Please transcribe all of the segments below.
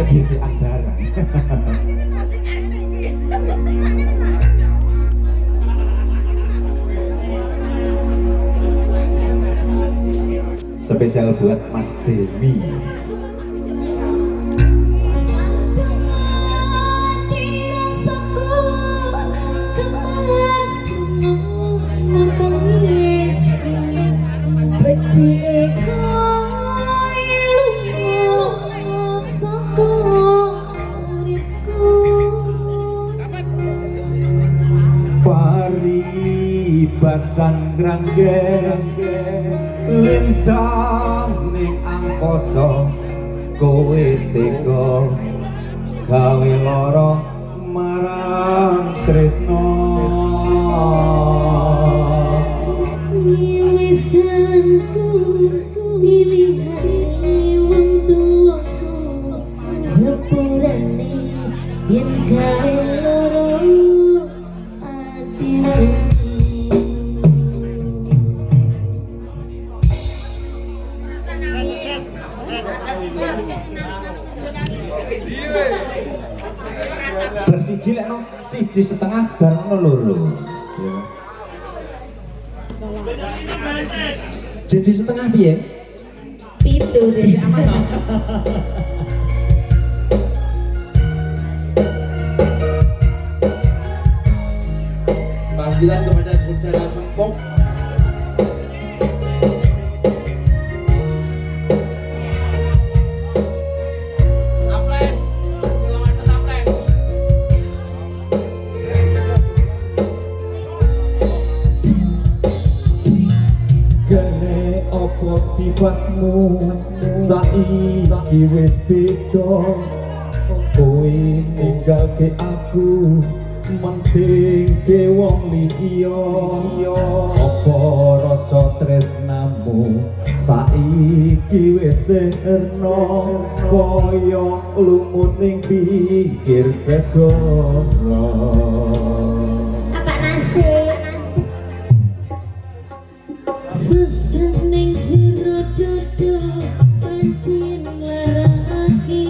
DC Andara. Spesial buat Mas Demi. Basan grangge lintang ning angkasa kowe tega gawe lara marang tresno wis tanku ngilihane wong tuaku sepurane yen gawe lara atiku. Bersiji lek no siji setengah bar no loro. Siji setengah piye? Pitu deh. Panggilan kepada saudara Sempok. Sifatmu saiki wis beda kowe ninggalke aku mentingke wong liya apa rasa tresnamu saiki wis sirna kaya lumut ning pinggir segara. Apa nasi? Susuning jero dodo pancen laraki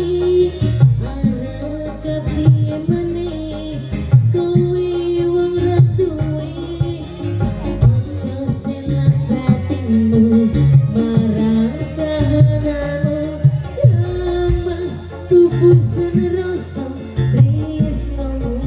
arep kepiye meneh kowe wong ra duwe aja silang batinmu marang kahananmu yang mas tubuh seneroso tresnomu.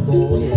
kowe